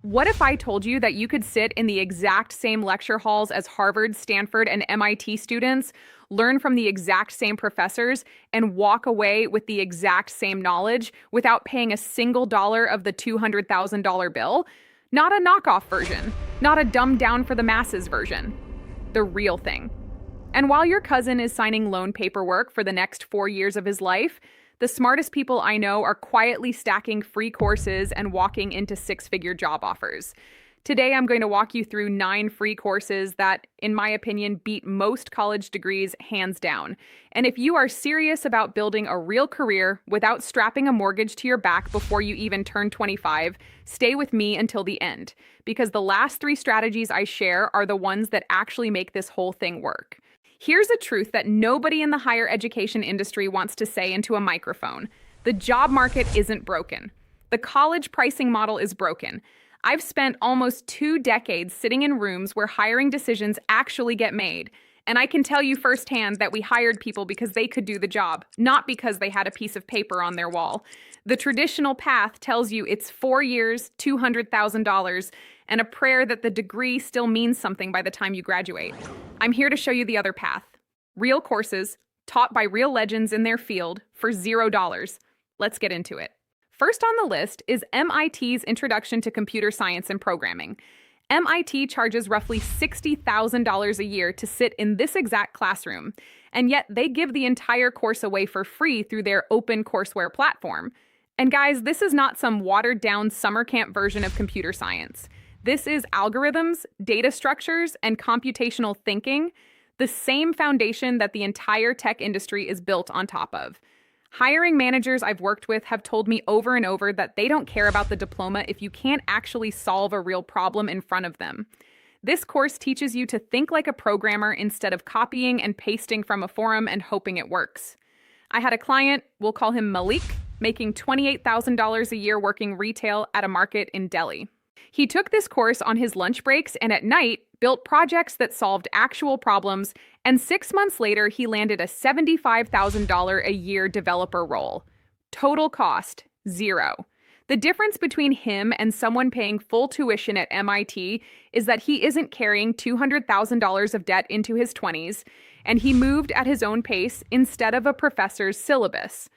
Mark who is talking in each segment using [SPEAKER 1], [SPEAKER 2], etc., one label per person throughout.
[SPEAKER 1] What if I told you that you could sit in the exact same lecture halls as Harvard, Stanford, and MIT students, learn from the exact same professors, and walk away with the exact same knowledge without paying a single dollar of the $200,000 bill? Not a knockoff version, not a dumbed down for the masses version. The real thing. And while your cousin is signing loan paperwork for the next 4 years of his life, the smartest people I know are quietly stacking free courses and walking into six-figure job offers. Today, I'm going to walk you through 9 free courses that, in my opinion, beat most college degrees hands down. And if you are serious about building a real career without strapping a mortgage to your back before you even turn 25, stay with me until the end, because the last 3 strategies I share are the ones that actually make this whole thing work. Here's a truth that nobody in the higher education industry wants to say into a microphone. The job market isn't broken. The college pricing model is broken. I've spent almost 2 decades sitting in rooms where hiring decisions actually get made. And I can tell you firsthand that we hired people because they could do the job, not because they had a piece of paper on their wall. The traditional path tells you it's 4 years, $200,000, and a prayer that the degree still means something by the time you graduate. I'm here to show you the other path. Real courses, taught by real legends in their field, for $0. Let's get into it. First on the list is MIT's Introduction to Computer Science and Programming. MIT charges roughly $60,000 a year to sit in this exact classroom, and yet they give the entire course away for free through their open courseware platform. And guys, this is not some watered-down summer camp version of computer science. This is algorithms, data structures, and computational thinking, the same foundation that the entire tech industry is built on top of. Hiring managers I've worked with have told me over and over that they don't care about the diploma if you can't actually solve a real problem in front of them. This course teaches you to think like a programmer instead of copying and pasting from a forum and hoping it works. I had a client, we'll call him Malik, making $28,000 a year working retail at a market in Delhi. He took this course on his lunch breaks and at night built projects that solved actual problems, and 6 months later he landed a $75,000 a year developer role. Total cost, $0. The difference between him and someone paying full tuition at MIT is that he isn't carrying $200,000 of debt into his 20s, and he moved at his own pace instead of a professor's syllabus.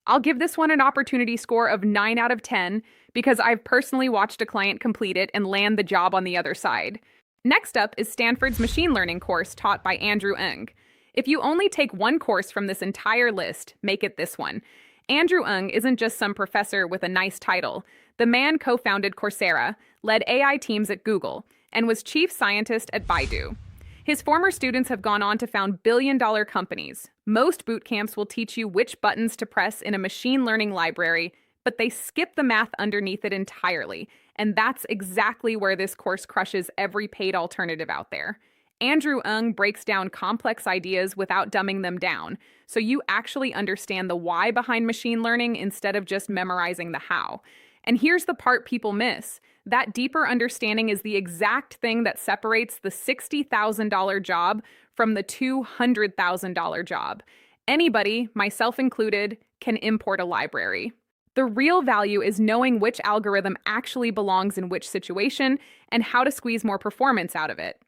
[SPEAKER 1] I'll give this one an opportunity score of 9 out of 10 because I've personally watched a client complete it and land the job on the other side. Next up is Stanford's machine learning course taught by Andrew Ng. If you only take one course from this entire list, make it this one. Andrew Ng isn't just some professor with a nice title. The man co-founded Coursera, led AI teams at Google, and was chief scientist at Baidu. His former students have gone on to found billion-dollar companies. Most boot camps will teach you which buttons to press in a machine learning library, but they skip the math underneath it entirely. And that's exactly where this course crushes every paid alternative out there. Andrew Ng breaks down complex ideas without dumbing them down, so you actually understand the why behind machine learning instead of just memorizing the how. And here's the part people miss. That deeper understanding is the exact thing that separates the $60,000 job from the $200,000 job. Anybody, myself included, can import a library. The real value is knowing which algorithm actually belongs in which situation and how to squeeze more performance out of it.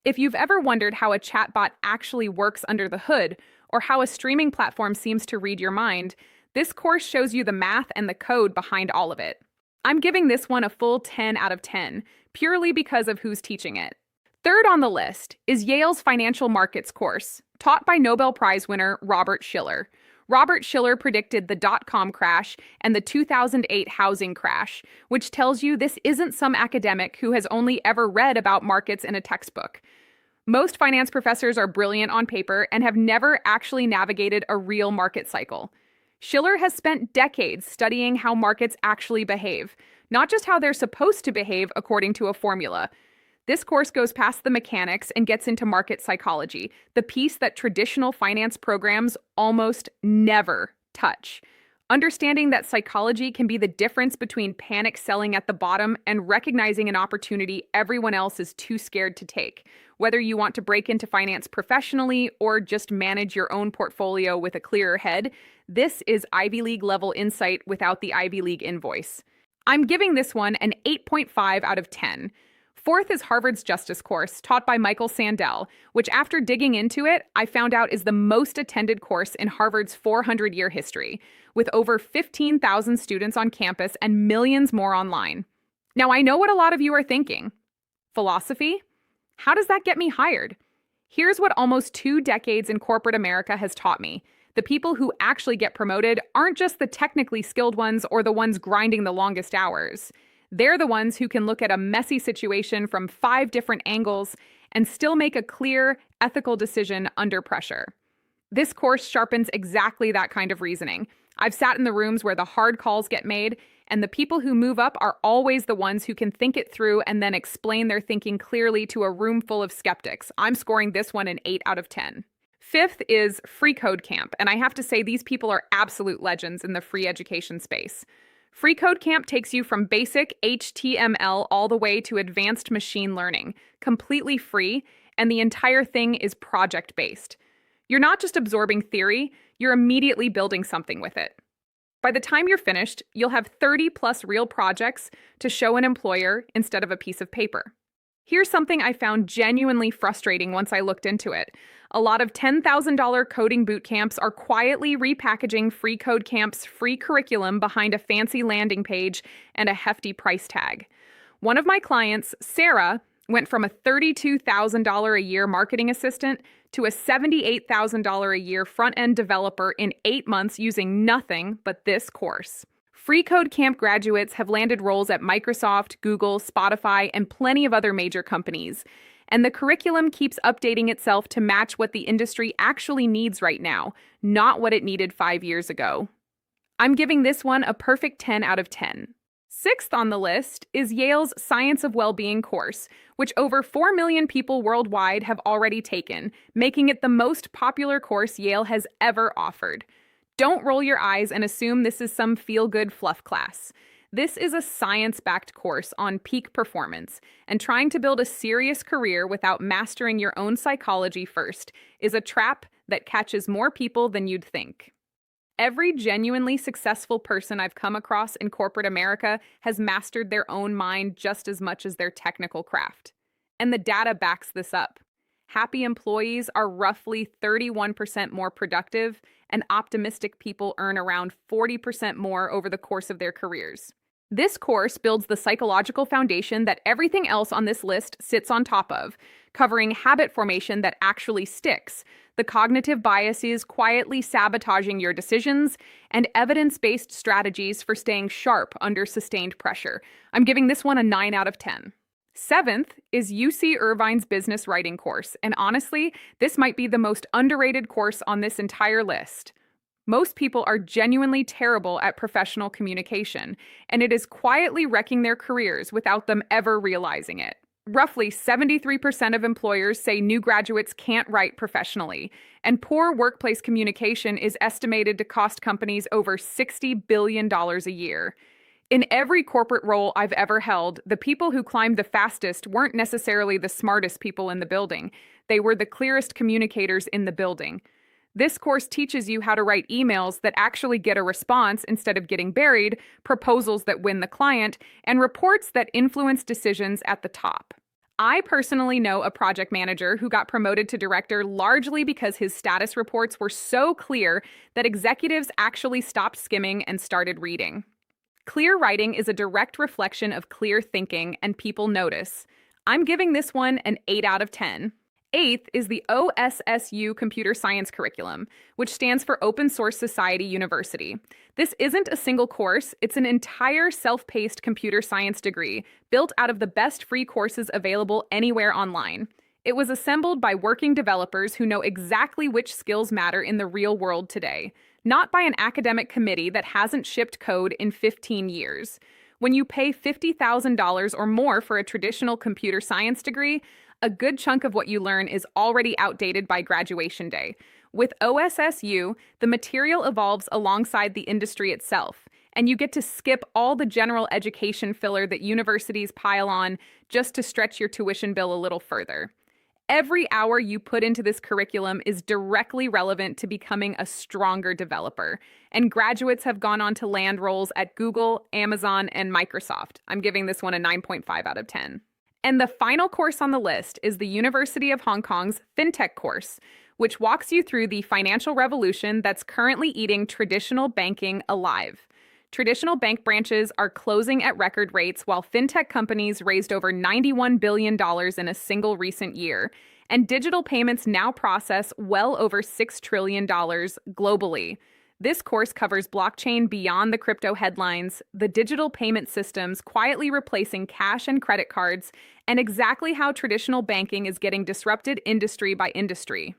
[SPEAKER 1] If you've ever wondered how a chatbot actually works under the hood, or how a streaming platform seems to read your mind, this course shows you the math and the code behind all of it. I'm giving this one a full 10 out of 10, purely because of who's teaching it. Third on the list is Yale's Financial Markets course, taught by Nobel Prize winner Robert Shiller. Robert Shiller predicted the dot-com crash and the 2008 housing crash, which tells you this isn't some academic who has only ever read about markets in a textbook. Most finance professors are brilliant on paper and have never actually navigated a real market cycle. Shiller has spent decades studying how markets actually behave, not just how they're supposed to behave according to a formula. This course goes past the mechanics and gets into market psychology, the piece that traditional finance programs almost never touch. Understanding that psychology can be the difference between panic selling at the bottom and recognizing an opportunity everyone else is too scared to take. Whether you want to break into finance professionally or just manage your own portfolio with a clearer head, this is Ivy League level insight without the Ivy League invoice. I'm giving this one an 8.5 out of 10. Fourth is Harvard's Justice course, taught by Michael Sandel, which after digging into it, I found out is the most attended course in Harvard's 400-year history, with over 15,000 students on campus and millions more online. Now, I know what a lot of you are thinking. Philosophy? How does that get me hired? Here's what almost 2 decades in corporate America has taught me. The people who actually get promoted aren't just the technically skilled ones or the ones grinding the longest hours. They're the ones who can look at a messy situation from 5 different angles and still make a clear, ethical decision under pressure. This course sharpens exactly that kind of reasoning. I've sat in the rooms where the hard calls get made, and the people who move up are always the ones who can think it through and then explain their thinking clearly to a room full of skeptics. I'm scoring this one an 8 out of 10. Fifth is Free Code Camp, and I have to say these people are absolute legends in the free education space. Free Code Camp takes you from basic HTML all the way to advanced machine learning, completely free, and the entire thing is project-based. You're not just absorbing theory, you're immediately building something with it. By the time you're finished, you'll have 30+ real projects to show an employer instead of a piece of paper. Here's something I found genuinely frustrating once I looked into it. A lot of $10,000 coding boot camps are quietly repackaging Free Code Camp's free curriculum behind a fancy landing page and a hefty price tag. One of my clients, Sarah, went from a $32,000 a year marketing assistant to a $78,000 a year front-end developer in 8 months using nothing but this course. Free Code Camp graduates have landed roles at Microsoft, Google, Spotify, and plenty of other major companies. And the curriculum keeps updating itself to match what the industry actually needs right now, not what it needed 5 years ago. I'm giving this one a perfect 10 out of 10. Sixth on the list is Yale's Science of Wellbeing course, which over 4 million people worldwide have already taken, making it the most popular course Yale has ever offered. Don't roll your eyes and assume this is some feel-good fluff class. This is a science-backed course on peak performance, and trying to build a serious career without mastering your own psychology first is a trap that catches more people than you'd think. Every genuinely successful person I've come across in corporate America has mastered their own mind just as much as their technical craft. And the data backs this up. Happy employees are roughly 31% more productive, and optimistic people earn around 40% more over the course of their careers. This course builds the psychological foundation that everything else on this list sits on top of, covering habit formation that actually sticks, the cognitive biases quietly sabotaging your decisions, and evidence-based strategies for staying sharp under sustained pressure. I'm giving this one a 9 out of 10. Seventh is UC Irvine's business writing course, and honestly, this might be the most underrated course on this entire list. Most people are genuinely terrible at professional communication, and it is quietly wrecking their careers without them ever realizing it. Roughly 73% of employers say new graduates can't write professionally, and poor workplace communication is estimated to cost companies over $60 billion a year. In every corporate role I've ever held, the people who climbed the fastest weren't necessarily the smartest people in the building. They were the clearest communicators in the building. This course teaches you how to write emails that actually get a response instead of getting buried, proposals that win the client, and reports that influence decisions at the top. I personally know a project manager who got promoted to director largely because his status reports were so clear that executives actually stopped skimming and started reading. Clear writing is a direct reflection of clear thinking, and people notice. I'm giving this one an 8 out of 10. Eighth is the OSSU Computer Science Curriculum, which stands for Open Source Society University. This isn't a single course, it's an entire self-paced computer science degree built out of the best free courses available anywhere online. It was assembled by working developers who know exactly which skills matter in the real world today, not by an academic committee that hasn't shipped code in 15 years. When you pay $50,000 or more for a traditional computer science degree, a good chunk of what you learn is already outdated by graduation day. With OSSU, the material evolves alongside the industry itself, and you get to skip all the general education filler that universities pile on just to stretch your tuition bill a little further. Every hour you put into this curriculum is directly relevant to becoming a stronger developer, and graduates have gone on to land roles at Google, Amazon, and Microsoft. I'm giving this one a 9.5 out of 10. And the final course on the list is the University of Hong Kong's FinTech course, which walks you through the financial revolution that's currently eating traditional banking alive. Traditional bank branches are closing at record rates while fintech companies raised over $91 billion in a single recent year, and digital payments now process well over $6 trillion globally. This course covers blockchain beyond the crypto headlines, the digital payment systems quietly replacing cash and credit cards, and exactly how traditional banking is getting disrupted industry by industry.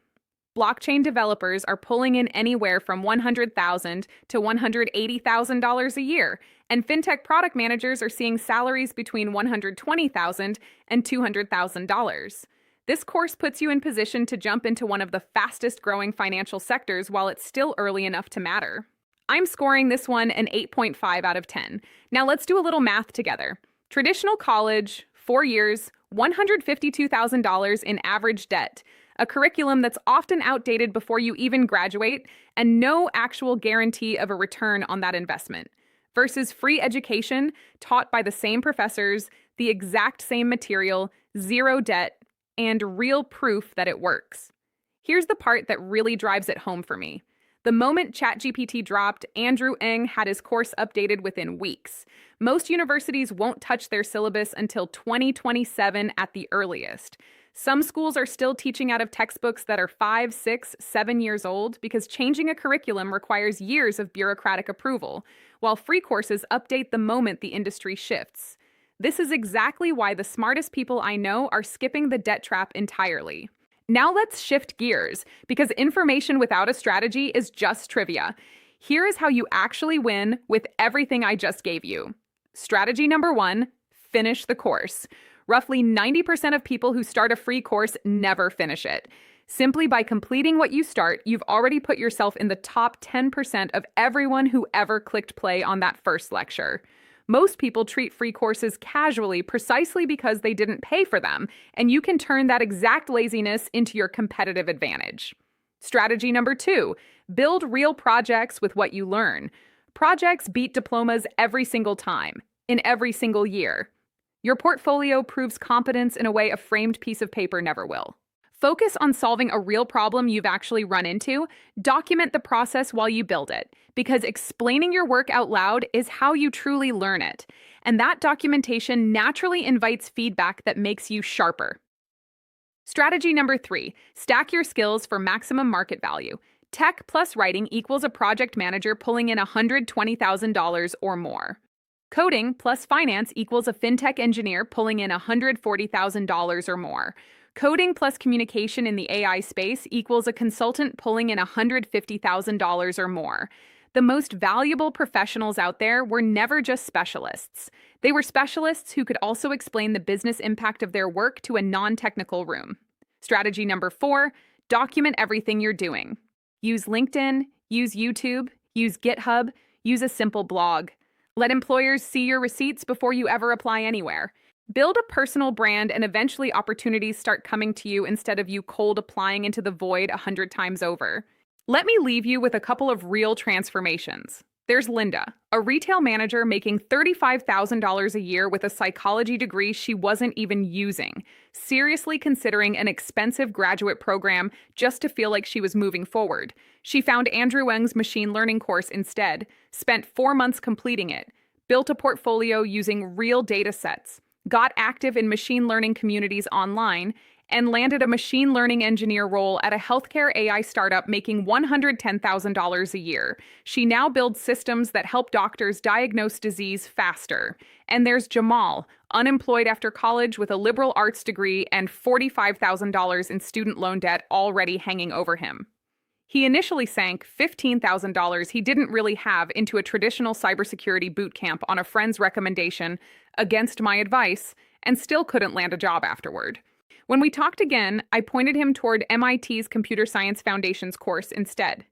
[SPEAKER 1] Blockchain developers are pulling in anywhere from $100,000 to $180,000 a year, and fintech product managers are seeing salaries between $120,000 and $200,000. This course puts you in position to jump into one of the fastest growing financial sectors while it's still early enough to matter. I'm scoring this one an 8.5 out of 10. Now let's do a little math together. Traditional college, 4 years, $152,000 in average debt, a curriculum that's often outdated before you even graduate, and no actual guarantee of a return on that investment, versus free education taught by the same professors, the exact same material, zero debt, and real proof that it works. Here's the part that really drives it home for me. The moment ChatGPT dropped, Andrew Ng had his course updated within weeks. Most universities won't touch their syllabus until 2027 at the earliest. Some schools are still teaching out of textbooks that are 5, 6, 7 years old because changing a curriculum requires years of bureaucratic approval, while free courses update the moment the industry shifts. This is exactly why the smartest people I know are skipping the debt trap entirely. Now let's shift gears, because information without a strategy is just trivia. Here is how you actually win with everything I just gave you. Strategy number 1, finish the course. Roughly 90% of people who start a free course never finish it. Simply by completing what you start, you've already put yourself in the top 10% of everyone who ever clicked play on that first lecture. Most people treat free courses casually precisely because they didn't pay for them, and you can turn that exact laziness into your competitive advantage. Strategy number 2, build real projects with what you learn. Projects beat diplomas every single time, in every single year. Your portfolio proves competence in a way a framed piece of paper never will. Focus on solving a real problem you've actually run into. Document the process while you build it, because explaining your work out loud is how you truly learn it. And that documentation naturally invites feedback that makes you sharper. Strategy number 3, stack your skills for maximum market value. Tech plus writing equals a project manager pulling in $120,000 or more. Coding plus finance equals a fintech engineer pulling in $140,000 or more. Coding plus communication in the AI space equals a consultant pulling in $150,000 or more. The most valuable professionals out there were never just specialists. They were specialists who could also explain the business impact of their work to a non-technical room. Strategy number 4, document everything you're doing. Use LinkedIn, use YouTube, use GitHub, use a simple blog. Let employers see your receipts before you ever apply anywhere. Build a personal brand, and eventually opportunities start coming to you instead of you cold applying into the void 100 times over. Let me leave you with a couple of real transformations. There's Linda, a retail manager making $35,000 a year with a psychology degree she wasn't even using, seriously considering an expensive graduate program just to feel like she was moving forward. She found Andrew Ng's machine learning course instead, spent 4 months completing it, built a portfolio using real data sets, got active in machine learning communities online, and landed a machine learning engineer role at a healthcare AI startup making $110,000 a year. She now builds systems that help doctors diagnose disease faster. And there's Jamal, unemployed after college with a liberal arts degree and $45,000 in student loan debt already hanging over him. He initially sank $15,000 he didn't really have into a traditional cybersecurity boot camp on a friend's recommendation against my advice, and still couldn't land a job afterward. When we talked again, I pointed him toward MIT's Computer Science Foundations course instead.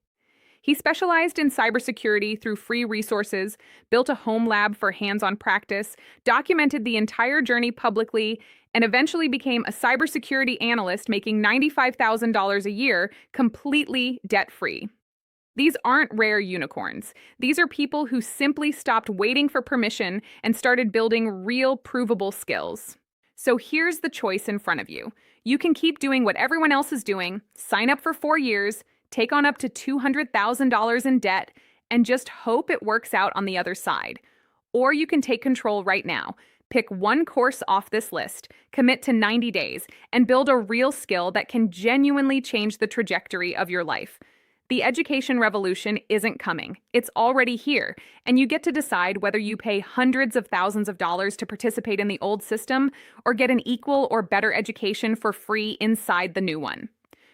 [SPEAKER 1] He specialized in cybersecurity through free resources, built a home lab for hands-on practice, documented the entire journey publicly, and eventually became a cybersecurity analyst making $95,000 a year completely debt-free. These aren't rare unicorns. These are people who simply stopped waiting for permission and started building real, provable skills. So here's the choice in front of you. You can keep doing what everyone else is doing, sign up for 4 years, take on up to $200,000 in debt, and just hope it works out on the other side. Or you can take control right now. Pick one course off this list, commit to 90 days, and build a real skill that can genuinely change the trajectory of your life. The education revolution isn't coming. It's already here, and you get to decide whether you pay hundreds of thousands of dollars to participate in the old system or get an equal or better education for free inside the new one.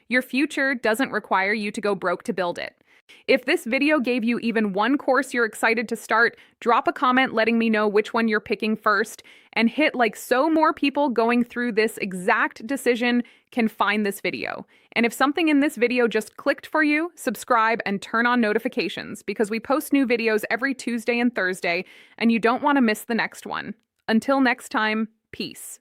[SPEAKER 1] Your future doesn't require you to go broke to build it. If this video gave you even one course you're excited to start, drop a comment letting me know which one you're picking first, and hit like so more people going through this exact decision can find this video. And if something in this video just clicked for you, subscribe and turn on notifications because we post new videos every Tuesday and Thursday, and you don't want to miss the next one. Until next time, peace.